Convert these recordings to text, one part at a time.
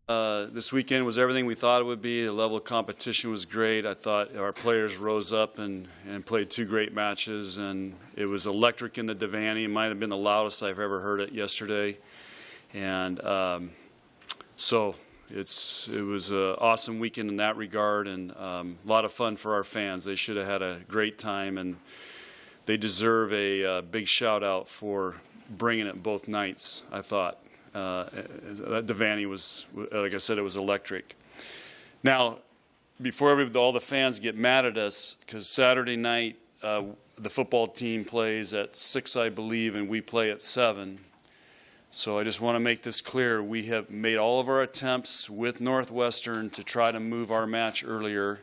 This weekend was everything we thought it would be. The level of competition was great. I thought our players rose up and played two great matches, and it was electric in the Devaney. It might have been the loudest I've ever heard it yesterday. And so it was an awesome weekend in that regard, and a lot of fun for our fans. They should have had a great time, and they deserve a big shout-out for bringing it both nights, I thought. That Devaney was, like I said, it was electric. Now, before all the fans get mad at us, because Saturday night the football team plays at 6, I believe, and we play at 7. So I just want to make this clear. We have made all of our attempts with Northwestern to try to move our match earlier,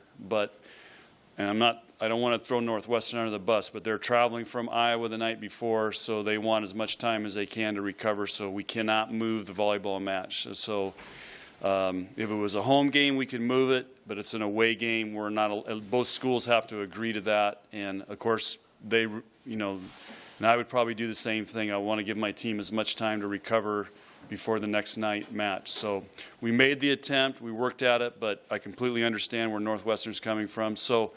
and I don't want to throw Northwestern under the bus, but they're traveling from Iowa the night before, so they want as much time as they can to recover, so we cannot move the volleyball match. So if it was a home game, we could move it, but it's an away game. Both schools have to agree to that, and of course, and I would probably do the same thing. I want to give my team as much time to recover before the next night match. So we made the attempt, we worked at it, but I completely understand where Northwestern's coming from. So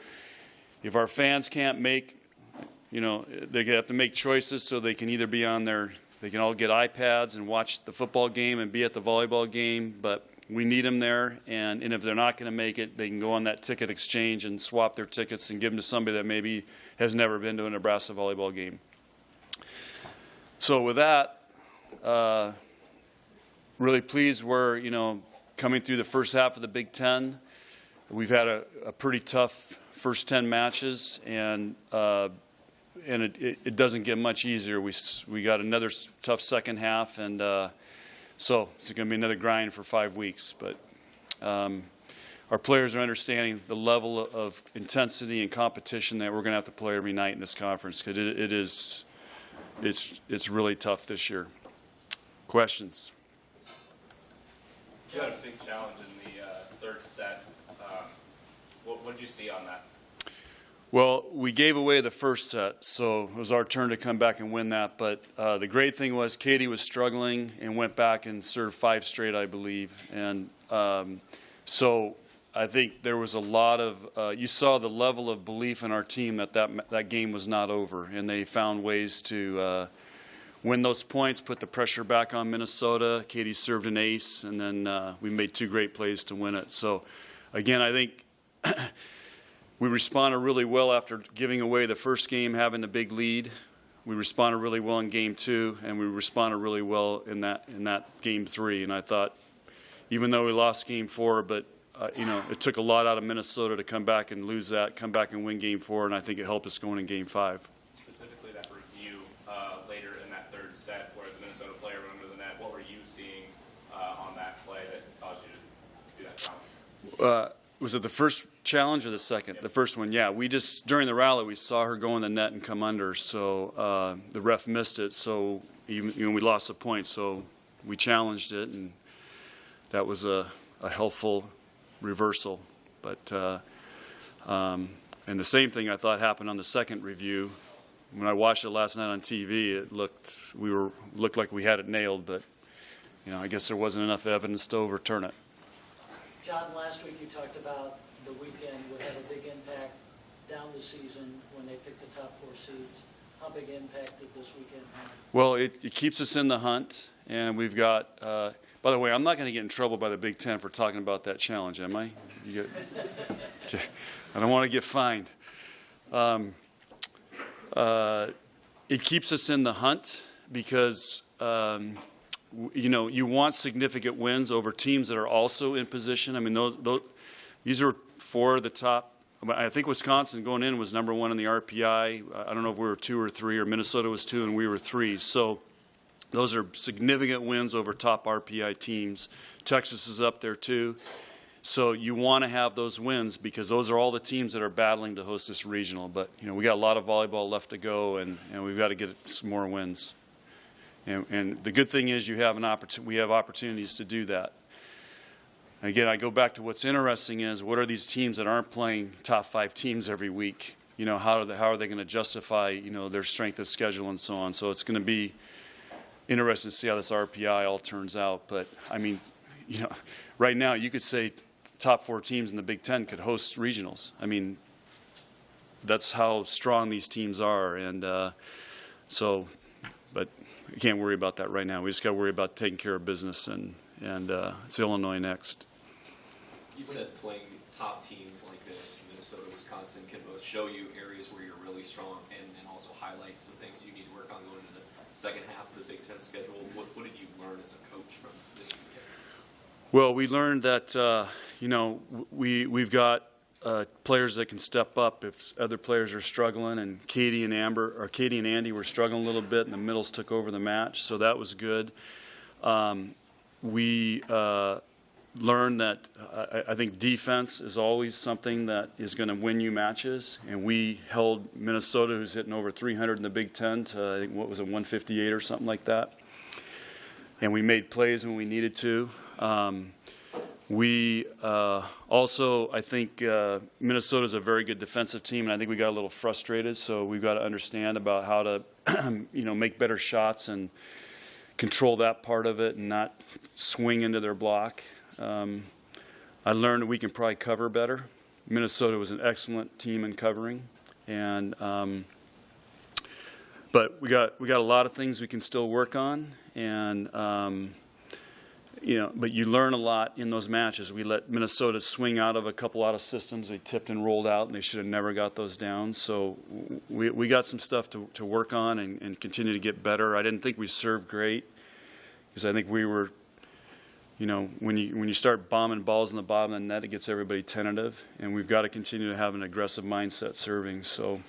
if our fans can't make, they have to make choices, so they can either be they can all get iPads and watch the football game and be at the volleyball game, but we need them there, and if they're not going to make it, they can go on that ticket exchange and swap their tickets and give them to somebody that maybe has never been to a Nebraska volleyball game. So with that, really pleased we're, coming through the first half of the Big Ten. We've had a pretty tough first 10 matches, and it doesn't get much easier. We got another tough second half, and so it's going to be another grind for 5 weeks. But our players are understanding the level of intensity and competition that we're going to have to play every night in this conference, because it's really tough this year. Questions? You had a big challenge in the third set. What did you see on that? Well, we gave away the first set, so it was our turn to come back and win that. But the great thing was Katie was struggling and went back and served 5 straight, I believe. And so I think there was a lot of you saw the level of belief in our team that game was not over, and they found ways to win those points, put the pressure back on Minnesota. Katie served an ace, and then we made 2 great plays to win it. So, again, I think we responded really well after giving away the first game, having the big lead. We responded really well in game 2, and we responded really well in that game 3. And I thought, even though we lost game 4, but it took a lot out of Minnesota to come back and lose that, come back and win game 4, and I think it helped us going in game 5. Specifically, that review later in that third set where the Minnesota player went under the net, what were you seeing on that play that caused you to do that challenge? Was it the first challenge or the second? Yep. The first one, yeah. We just, during the rally, we saw her go in the net and come under, so the ref missed it, so we lost a point, so we challenged it, and that was a helpful reversal. But and the same thing I thought happened on the second review. When I watched it last night on TV, it looked like we had it nailed, but I guess there wasn't enough evidence to overturn it. John, last week you talked about the weekend would have a big impact down the season when they pick the top 4 seeds. How big impact did this weekend have? Well, it keeps us in the hunt, and we've got by the way, I'm not going to get in trouble by the Big Ten for talking about that challenge, am I? Okay. I don't want to get fined. It keeps us in the hunt because you want significant wins over teams that are also in position. I mean, these are 4 of the top. I think Wisconsin going in was number 1 in the RPI. I don't know if we were 2 or 3, or Minnesota was 2 and we were 3. So those are significant wins over top RPI teams. Texas is up there too. So you want to have those wins because those are all the teams that are battling to host this regional. But we got a lot of volleyball left to go, and we've got to get some more wins. And the good thing is we have opportunities to do that. Again, I go back to what's interesting is what are these teams that aren't playing top 5 teams every week? How are they going to justify their strength of schedule and so on? So it's going to be interesting to see how this RPI all turns out. But I mean, right now you could say top 4 teams in the Big Ten could host regionals. I mean, that's how strong these teams are, and but you can't worry about that right now. We just got to worry about taking care of business, and it's Illinois next. You said playing top teams like this, Minnesota, Wisconsin, can both show you areas where you're really strong and also highlight some things you need to work on going into the second half of the Big Ten schedule. What did you learn as a coach from this weekend? Well, we learned that we've got players that can step up if other players are struggling, and Katie and Andy were struggling a little bit, and the middles took over the match, so that was good. We learned that I think defense is always something that is going to win you matches, and we held Minnesota, who's hitting over 300 in the Big Ten, to I think 158 or something like that, and we made plays when we needed to. We also, I think Minnesota's a very good defensive team, and I think we got a little frustrated, so we've got to understand about how to make better shots and control that part of it and not swing into their block. I learned that we can probably cover better. Minnesota was an excellent team in covering, and but we got a lot of things we can still work on, and but you learn a lot in those matches. We let Minnesota swing out of a couple out of systems. They tipped and rolled out, and they should have never got those down. So we got some stuff to work on and continue to get better. I didn't think we served great because I think we were, when you start bombing balls in the bottom of the net, it gets everybody tentative, and we've got to continue to have an aggressive mindset serving. So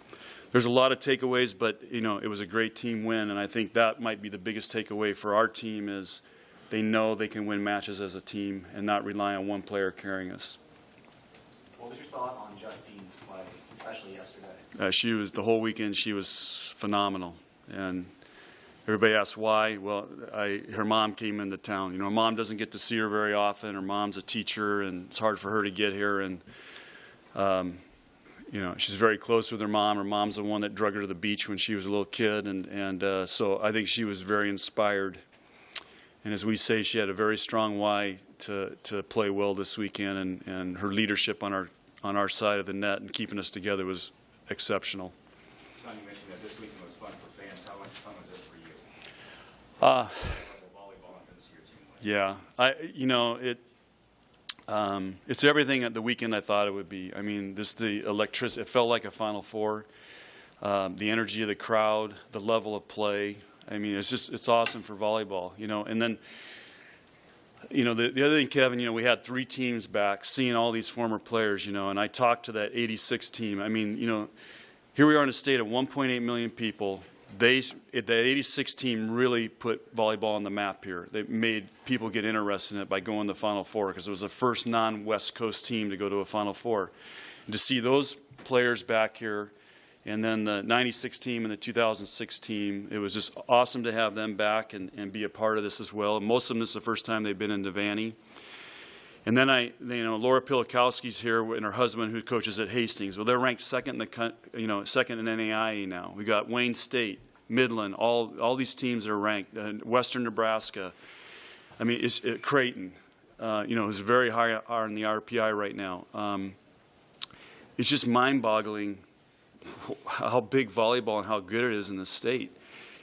there's a lot of takeaways, but it was a great team win, and I think that might be the biggest takeaway for our team is they know they can win matches as a team and not rely on one player carrying us. What was your thought on Justine's play, especially yesterday? She was, the whole weekend, she was phenomenal. And everybody asks why. Well, her mom came into town. Her mom doesn't get to see her very often. Her mom's a teacher, and it's hard for her to get here. And, she's very close with her mom. Her mom's the one that drug her to the beach when she was a little kid. And so I think she was very inspired. And as we say, she had a very strong why to play well this weekend, and her leadership on our side of the net and keeping us together was exceptional. Sean, you mentioned that this weekend was fun for fans. How much fun was it for you? Volleyball and this year team. Yeah, it's everything at the weekend I thought it would be. I mean, the electricity. It felt like a Final Four. The energy of the crowd, the level of play. I mean, it's awesome for volleyball, And then, the other thing, Kevin, we had 3 teams back, seeing all these former players, and I talked to that 86 team. I mean, here we are in a state of 1.8 million people. That 86 team really put volleyball on the map here. They made people get interested in it by going to the Final Four because it was the first non-West Coast team to go to a Final Four. And to see those players back here, and then the 96 team and the 2006 team, it was just awesome to have them back and be a part of this as well. Most of them, this is the first time they've been in Devaney. And then Laura Pilikowski's here and her husband who coaches at Hastings. Well, they're ranked second in second in NAIA now. We got Wayne State, Midland, all these teams are ranked. Western Nebraska. I mean, it's Creighton. Is very high on the RPI right now. It's just mind-boggling how big volleyball and how good it is in the state.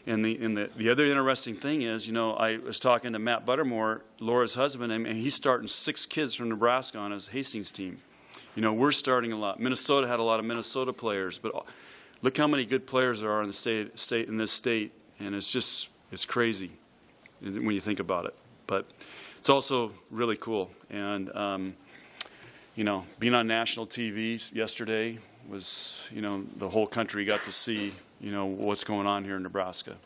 And the other interesting thing is, I was talking to Matt Buttermore, Laura's husband, and he's starting 6 kids from Nebraska on his Hastings team. We're starting a lot. Minnesota had a lot of Minnesota players, but look how many good players there are in the state in this state, and it's crazy when you think about it. But it's also really cool. And being on national TV yesterday was, the whole country got to see, what's going on here in Nebraska.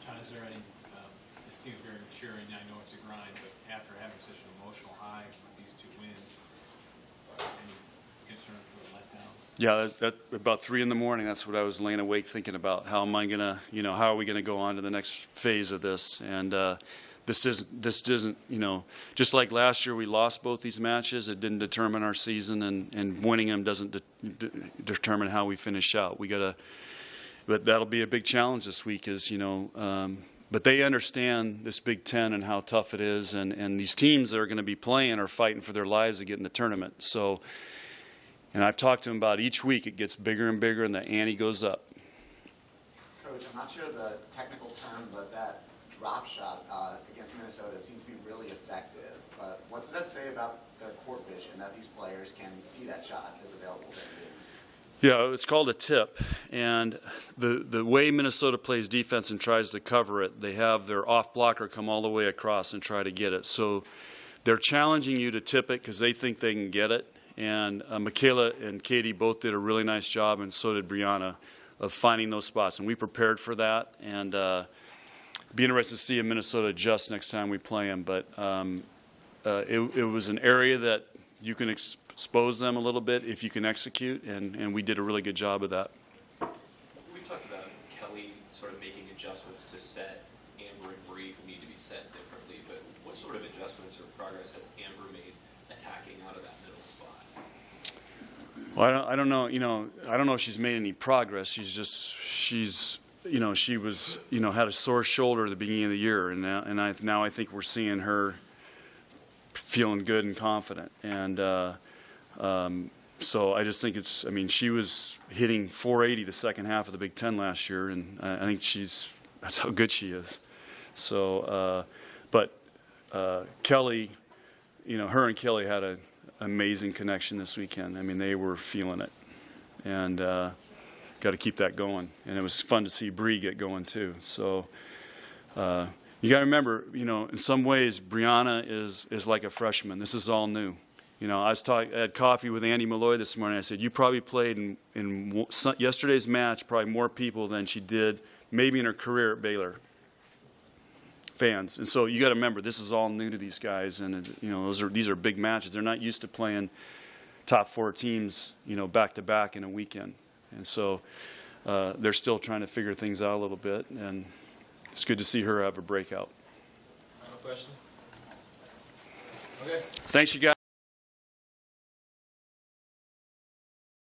John, is there any, this team is very mature, and I know it's a grind, but after having such an emotional high with these 2 wins, any concern for the letdown? Yeah, that about 3 a.m, that's what I was laying awake thinking about. How am I going to, how are we going to go on to the next phase of this? And this isn't, just like last year we lost both these matches, it didn't determine our season, and winning them doesn't determine how we finish out. But that'll be a big challenge this week is, But they understand this Big Ten and how tough it is, and these teams that are going to be playing are fighting for their lives to get in the tournament. So, and I've talked to them about each week it gets bigger and bigger, and the ante goes up. Coach, I'm not sure the technical term, but that drop shot against Minnesota, it seems to be really effective. But what does that say about their court vision, that these players can see that shot is available to them? Yeah, it's called a tip, and the way Minnesota plays defense and tries to cover it, they have their off blocker come all the way across and try to get it. So they're challenging you to tip it because they think they can get it. And Michaela and Katie both did a really nice job, and so did Brianna, of finding those spots. And we prepared for that, and be interested to see if Minnesota adjust next time we play them. But it was an area that you can expose them a little bit if you can execute, and we did a really good job of that. We've talked about Kelly sort of making adjustments to set Amber and Bree who need to be set differently, but what sort of adjustments or progress has Amber made attacking out of that middle spot? Well, I don't know. I don't know if she's made any progress. She was, had a sore shoulder at the beginning of the year, and now I think we're seeing her feeling good and confident. And so I just think she was hitting .480 the second half of the Big Ten last year, and I think that's how good she is. So, but Kelly, her and Kelly had an amazing connection this weekend. I mean, they were feeling it, and got to keep that going. And it was fun to see Bree get going too. So you got to remember, in some ways, Brianna is like a freshman. This is all new. I had coffee with Andy Malloy this morning. I said, you probably played in yesterday's match probably more people than she did maybe in her career at Baylor. Fans. And so you got to remember, this is all new to these guys, and these are big matches. They're not used to playing top 4 teams, back to back in a weekend. And so they're still trying to figure things out a little bit, and it's good to see her have a breakout. Final questions? Okay. Thanks, you guys.